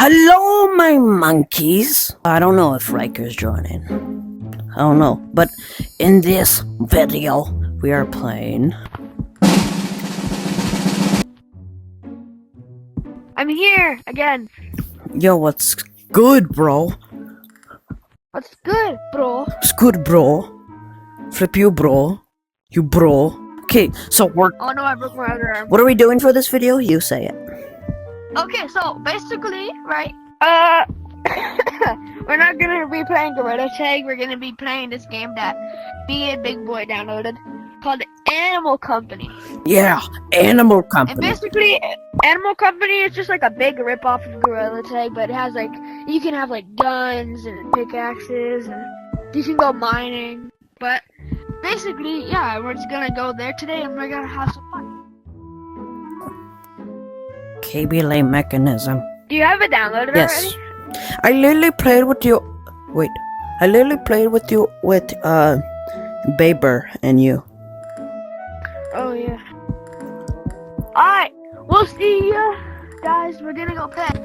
Hello, my monkeys. I don't know if Riker's joining. I don't know. But in this video, we are playing. I'm here again. Yo, what's good, bro? What's good, bro? What's good, bro? Flip you, bro. You, bro. Okay, so Oh no, I broke my other arm. what are we doing for this video? You say it. Okay, so basically, right? We're not gonna be playing Gorilla Tag. We're gonna be playing this game that me and Big Boy downloaded called Animal Company. Yeah, Animal And Company. basically, Animal Company is just like a big rip-off of Gorilla Tag, but it has like, you can have like guns and pickaxes and you can go mining. But basically, yeah, we're just gonna go there today and we're gonna have some fun. KBLA mechanism. Do you have it downloaded Yes. already? I literally played with you. Wait. I literally played with you with Baber and you. Oh yeah. Alright, we'll see ya, guys. We're gonna go pet.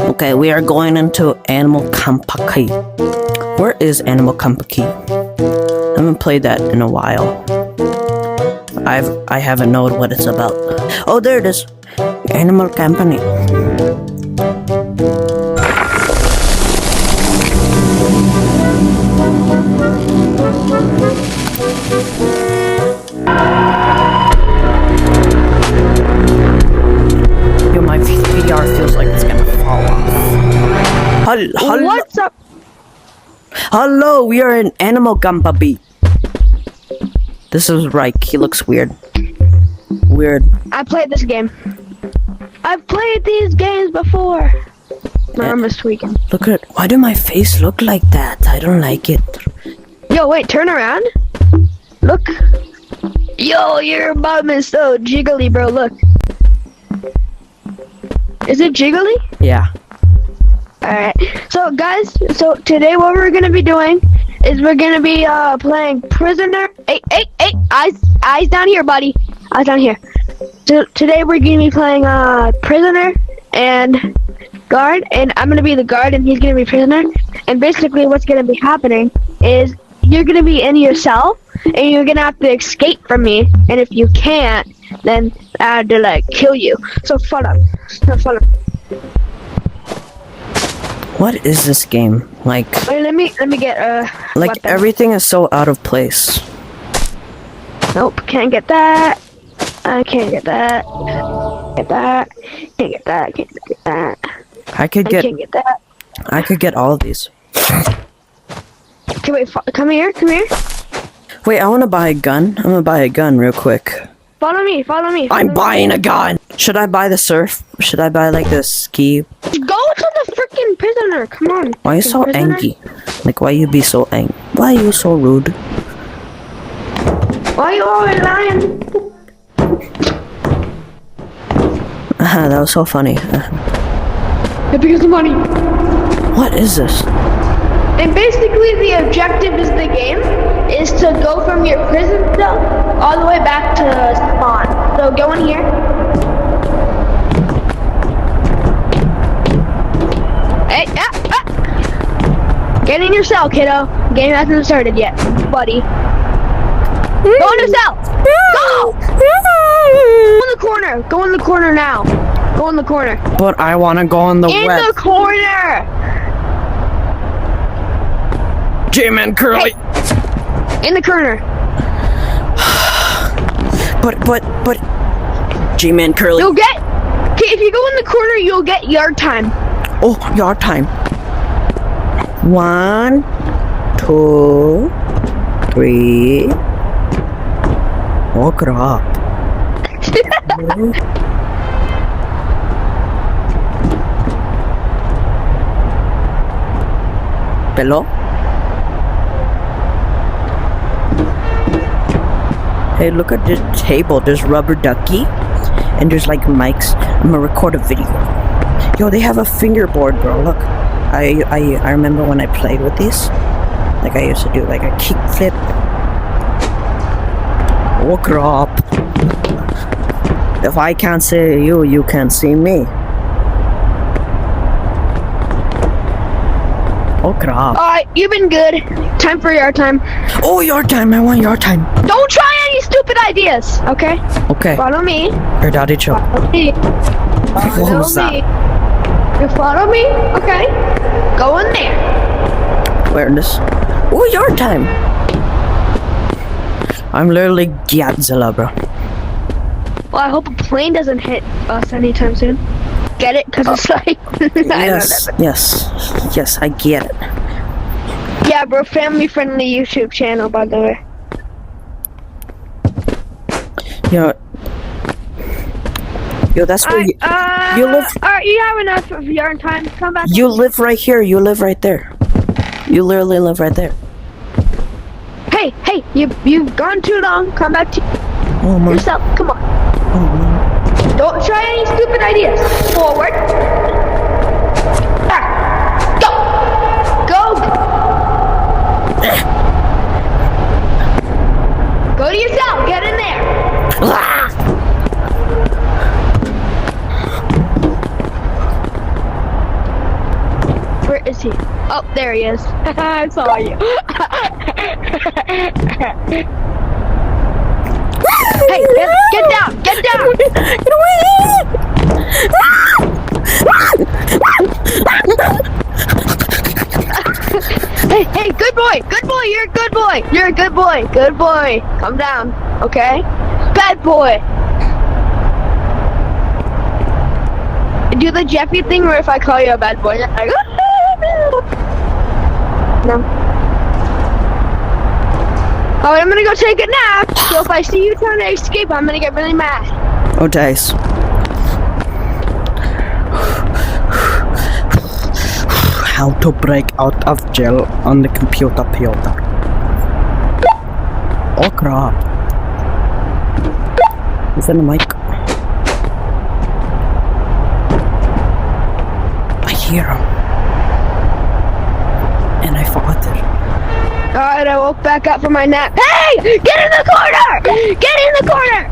Okay, we are going into Animal Company. Where is Animal Company? I haven't played that in a while. I haven't known what it's about. Oh, there it is. Animal Company. Yo, my VR feels like it's gonna fall off. Hello, What's up? hello, we are in Animal Company. This is Reich. He looks weird. Weird. I played this game. I've played these games before. My arm is tweaking. Look at it. Why do my face look like that? I don't like it. Yo, wait, turn around. Look. Yo, your bum is so jiggly, bro. Look. Is it jiggly? Yeah. Alright. So, guys, so today what we're gonna be doing is we're gonna be playing Prisoner. Hey, eyes down here, buddy. Eyes down here. So today we're gonna be playing Prisoner and Guard, and I'm gonna be the guard and he's gonna be prisoner. And basically what's gonna be happening is you're gonna be in your cell and you're gonna have to escape from me, and if you can't, then I have to like kill you. So follow. What is this game? Like Wait, let me get like weapon. everything is so out of place. Nope, can't get that. I can't get that. Get that. Can't get that. Can't get that. I could I get can't get that. I could get all of these. Okay, wait. Come here. Come here. Wait, I want to buy a gun. I'm gonna buy a gun real quick. Follow me. Follow me. I'm buying a gun. Should I buy the surf? Should I buy like the ski? Go to the freaking prisoner. Come on. Why you so Prisoner? angry? Like why you be so angry? Why you so rude? Why you always lying? That was so funny. Because of money. What is this? And basically, the objective is the game is to go from your prison cell all the way back to spawn. So go in here. Hey, get in your cell, kiddo. Game hasn't started yet, buddy. Go in the cell. Go. Go in the corner. Go in the corner now. Go in the corner. But I want to go on the In web. the corner. J-Man Curly. In the corner. But J-Man Curly. You'll get. Okay, if you go in the corner, you'll get yard time. Oh, your time. 1, 2, 3. Walk it up. Hello? Hey, look at this table. There's rubber ducky, and there's like mics. I'm gonna record a video. Yo, they have a fingerboard, bro. Look, I remember when I played with these. Like I used to do like a kick flip. Walk it up. If I can't see you, you can't see me. Oh crap. Alright, you've been good. Time for your time. Oh, your time. I want your time. Don't try any stupid ideas, okay? Okay. Follow me. Your daddy chill. Follow me. Follow was that? me. You follow me? Okay. Go in there. Where this? Oh, your time. I'm literally Godzilla, bro. Well, I hope a plane doesn't hit us anytime soon. Get it? Because it's like... Yes, I get it. Yeah, bro, family-friendly YouTube channel, by the way. Yo, that's where you live. Alright, you have enough of your time. Come back. You live right here. You live right there. You literally live right there. Hey, you've gone too long. Come back to Oh my. yourself. Come on. Oh my. Don't try any stupid ideas. Forward. Back. Go. Go to your cell. Get in there. Where is he? Oh, there he is. I saw you. Hey, get down! Get down! Get away! Hey, good boy! Good boy! You're a good boy! You're a good boy! Good boy! Calm down, okay? Bad boy! Do the Jeffy thing where if I call you a bad boy, I go... No. Alright, I'm gonna go take a nap, so if I see you trying to escape, I'm gonna get really mad. Oh, days. How to break out of jail on the computer. Oh crap. Is that the mic? I hear him. And I fought it. Alright, I woke back up from my nap. Hey! Get in the corner! Get in the corner!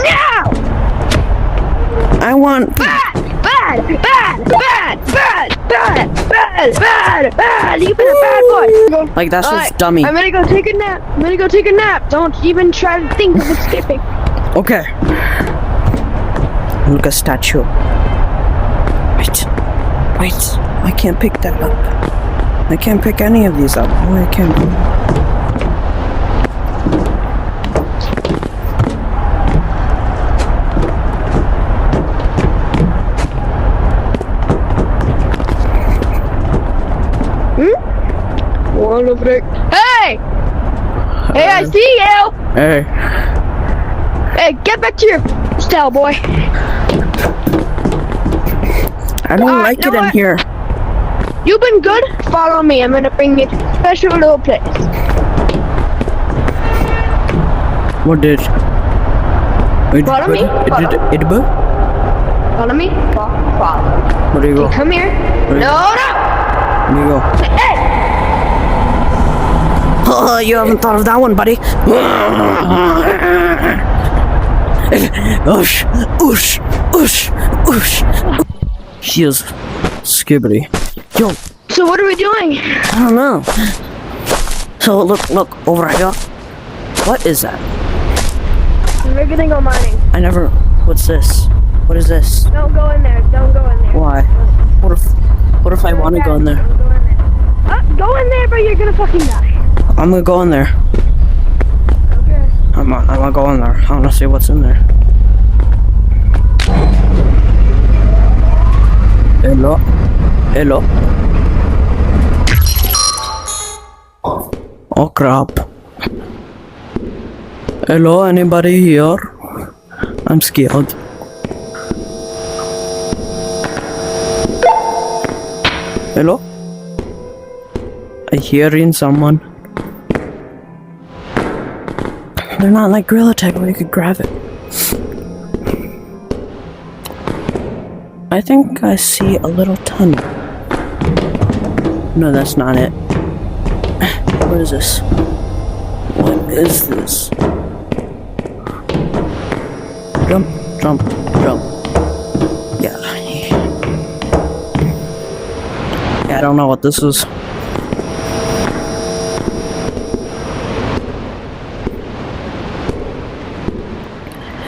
Now! I want... Bad! You've been a bad boy! Like, that's Alright, just dummy. I'm gonna go take a nap. Don't even try to think of escaping. Okay. Look, a statue. Wait. I can't pick that up. I can't pick any of these up. Oh, I can't. Wanna break? Hey! Hey, I see you! Hey. Hey, get back to your cell, boy. I don't like you it know in what? here. You've been good? Follow me. I'm gonna bring you to a special little place. What did? Follow me. Follow me. Follow. Where do you go? Come here. Where No. do you go? Hey! Oh, you haven't thought of that one, buddy. Oosh. He is skibbity. Yo, So what are we doing? I don't know. So look over here. What is that? We're gonna go mining. I never. What's this? What is this? Don't go in there. Don't go in there. Why? What if I want to go in there? Don't go in there. Go in there, but you're gonna fucking die. I'm gonna go in there. Okay. I'm gonna go in there. I wanna see what's in there. Hello. Oh crap. Hello, anybody here? I'm scared. Hello? I hearing someone. They're not like Gorilla Tag where you could grab it. I think I see a little tunnel. No, that's not it. What is this? What is this? Jump, jump, jump. Yeah. Yeah, I don't know what this is.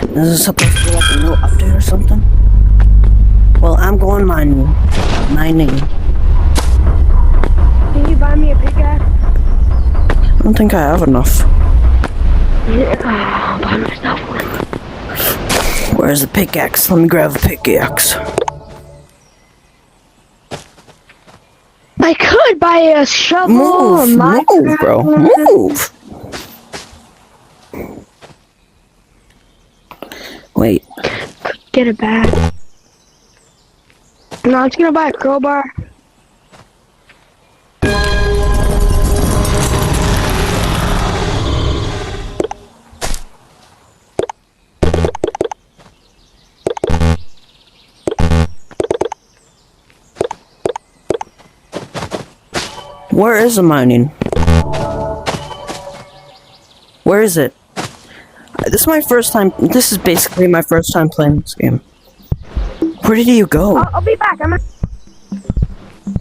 Is this supposed to be like a new update or something? Well, I'm going mining. Can you buy me a pickaxe? I don't think I have enough. Yeah, I'll buy myself one. Where's the pickaxe? Let me grab a pickaxe. I could buy a shovel. Move, move, bro, move. Wait, Get it back. No, I'm just gonna buy a crowbar. where is the mining? Where is it? This is my first time. This is basically my first time playing this game. Where did you go? I'll be back.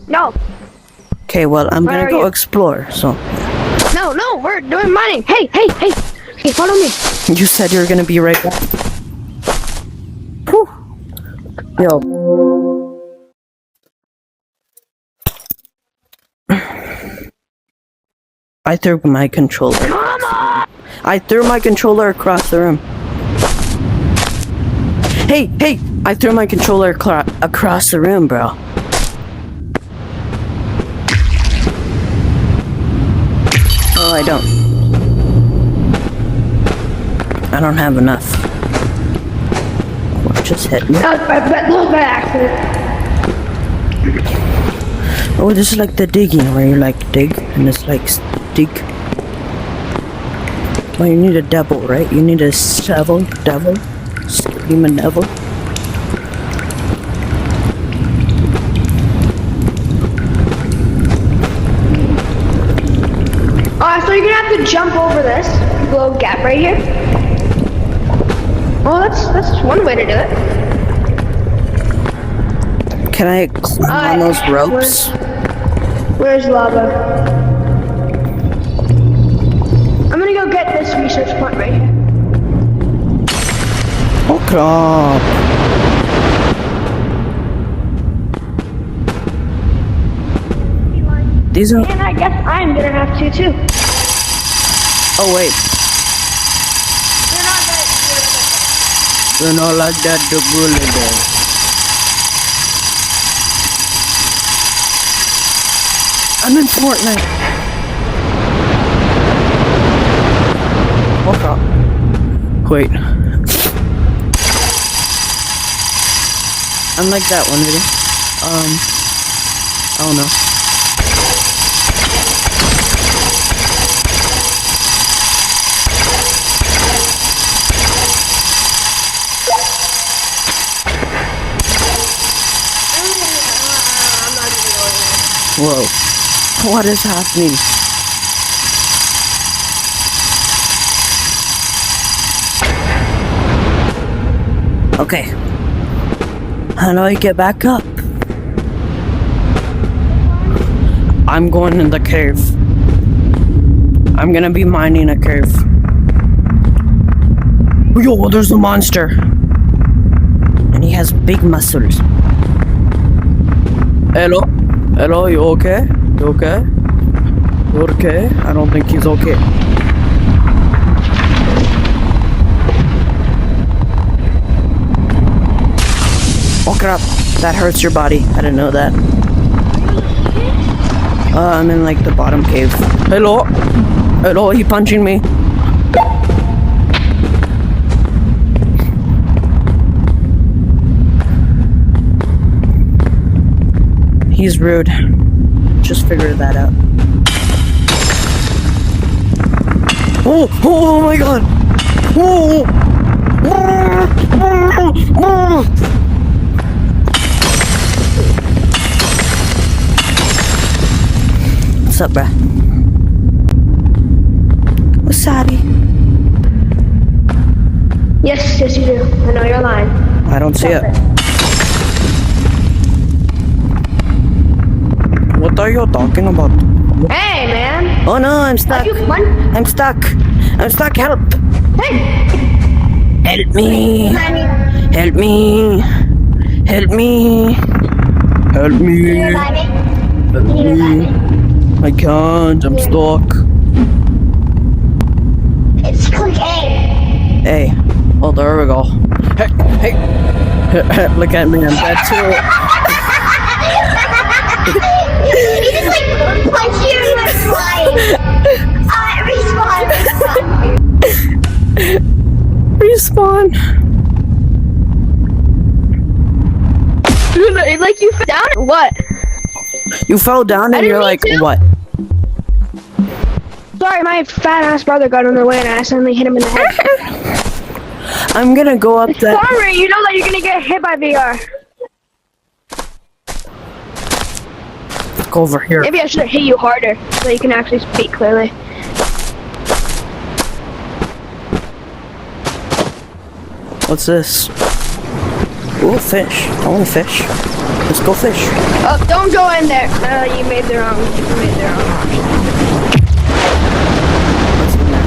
No, Okay, well, I'm Where gonna are go you? explore, so. no, we're doing mining. Hey, follow me. You said you were gonna be right back. Whew. Yo. I threw my controller. Come on. I threw my controller across the room. Hey! I threw my controller across the room, bro. Oh, I don't. I don't have enough. What just hit me? That was by accident. Oh, this is like the digging where you like dig and it's like dig. Well, you need a devil, right? You need a devil, screaming devil. So you're gonna have to jump over this little gap right here. Oh, that's one way to do it. Can I climb on those ropes? Where's lava? I'm gonna go get this research point right here. Oh, crap. These are. And I guess I'm gonna have to too. Oh, wait. You're not like that, the bully there. I'm in Fortnite. Oh, crap. Wait. I'm like that one video. I don't know. Whoa. What is happening? Okay. How do I get back up? I'm going in the cave. I'm gonna be mining a cave. Yo, there's a monster. And he has big muscles. Hello? Hello, you okay? You okay? You okay? I don't think he's okay. Oh crap, that hurts your body. I didn't know that. I'm in like the bottom cave. Hello? Hello, he punching me. He's rude. Just figured that out. Oh my god! Oh! What's up, bruh? Wasabi. Yes, yes you do. I know you're lying. I don't see it. What are you talking about? Hey, man. Oh no, I'm Are stuck. you fun? I'm stuck. I'm stuck. Help! Hey. Help me! Honey. Help me! Help me! Help me! Help me! I can't. I'm stuck. It's click A. Hey. Oh, there we go. Hey! Hey! Look at me. I'm dead too. You just like punch you and like flying. Respawn. Like you fell down or what? You fell down and didn't you're mean like, to. what? Sorry, my fat ass brother got in the way and I accidentally hit him in the head. I'm gonna go up that. Sorry, you know that you're gonna get hit by VR. Go over here. Maybe I should have hit you harder so you can actually speak clearly. What's this? Ooh, fish. I want to fish. Let's go fish. Oh, don't go in there. You made the wrong option. What's in there?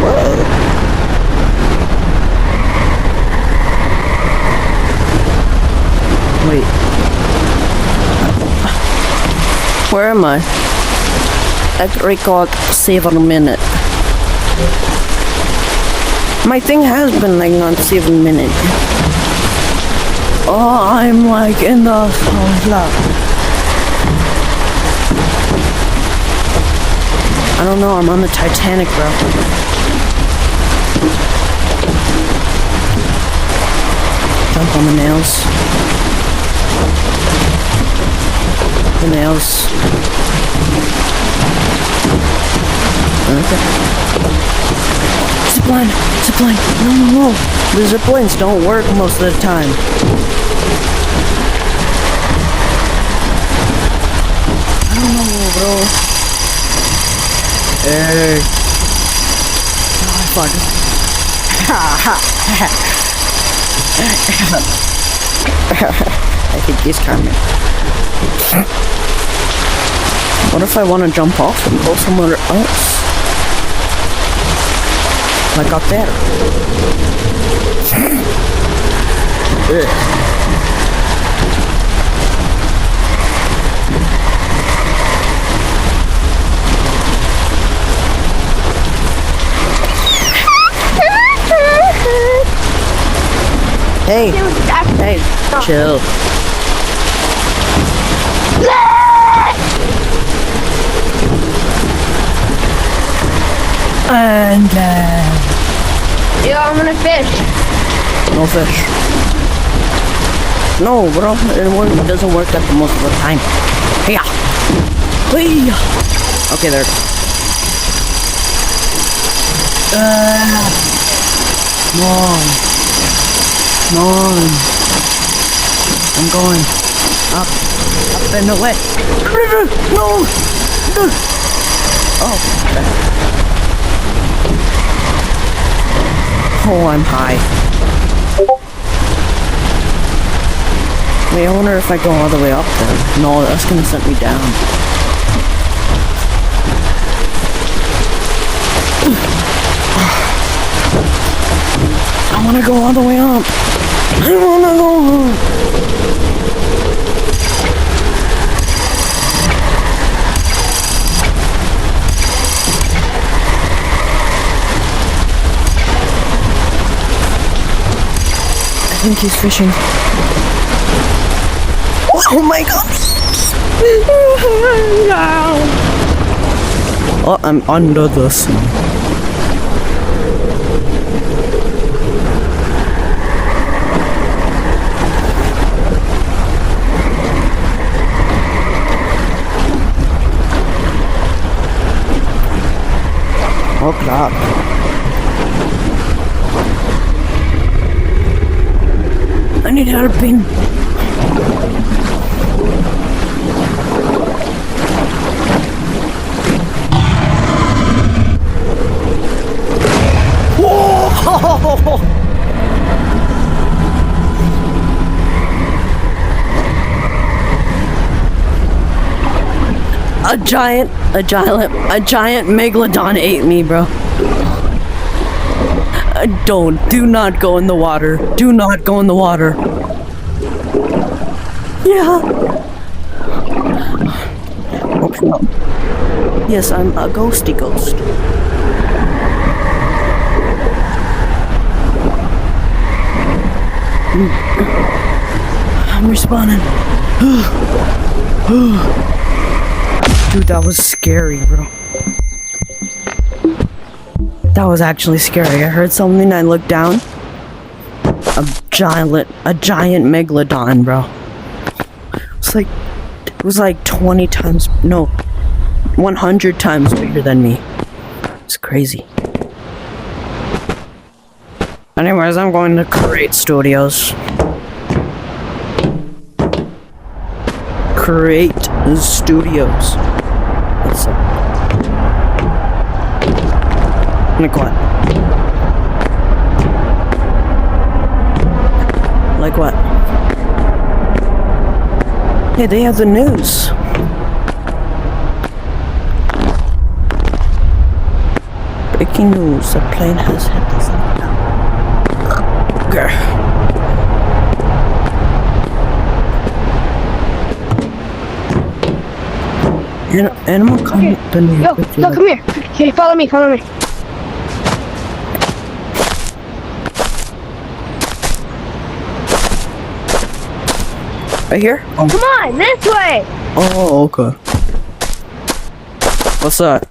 Whoa. Wait. Where am I? At record 7 minutes. My thing has been like on 7 minutes. Oh, I'm like in the flood. I don't know, I'm on the Titanic, bro. Jump on the nails. The nails. Okay. Zipline! Zipline! No, no, no! The ziplines don't work most of the time. I don't know, bro. Hey. Oh, I fucked. I think he's coming. What if I want to jump off and go somewhere else? Like up there. Ugh. Hey, hey, chill. And Yo, I'm gonna fish. no fish. No, bro, it doesn't work at the most of the time. Yeah. Hey. Okay, there. Come on. Come on. I'm going up and away. No. Oh. Okay. Oh, I'm high. Wait, I wonder if I go all the way up there. No, that's gonna set me down. I wanna go all the way up. I wanna go up. I think he's fishing. Oh my god! Oh, I'm under the sea. Oh crap. I need helping. Oh! A giant megalodon ate me, bro. Do not go in the water. Do not go in the water. Yeah. Hope not. Yes, I'm a ghosty ghost. I'm respawning. Dude, that was scary, bro. That was actually scary. I heard something, I looked down. A giant megalodon, bro. It was like 20 times, no, 100 times bigger than me. It's crazy. Anyways, I'm going to Create Studios. Create Studios. What's up? Like what? Like what? Hey, they have the news. Breaking news, a plane has hit the center. Okay. Animal company. Yo, come here. Okay, follow me. Right here? Oh. Come on, this way. Oh, okay. What's that?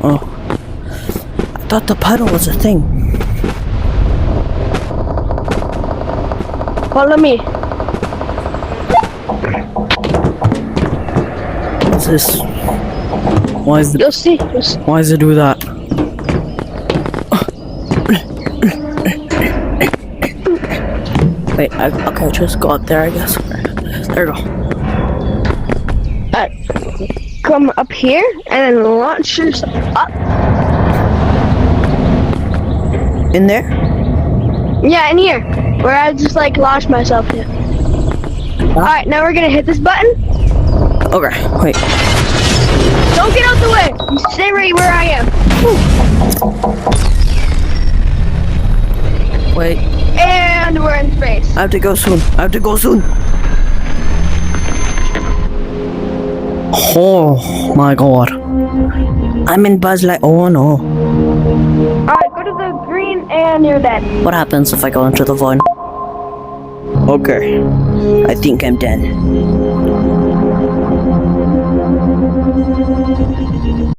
Oh. I thought the puddle was a thing. Follow me. What's this? Why is it? You'll see. Why does it do that? Wait, okay, just go up there, I guess. There we go. Come up here and then launch yourself up. In there? Yeah, in here. Where I just like launched myself to. Alright, now we're gonna hit this button. Okay, wait. Don't get out the way. You stay right where I am. Wait. And we're in space. I have to go soon. Oh my god. I'm in Buzz Light. Oh no. Alright, go to the green and you're dead. What happens if I go into the void? Okay. I think I'm dead.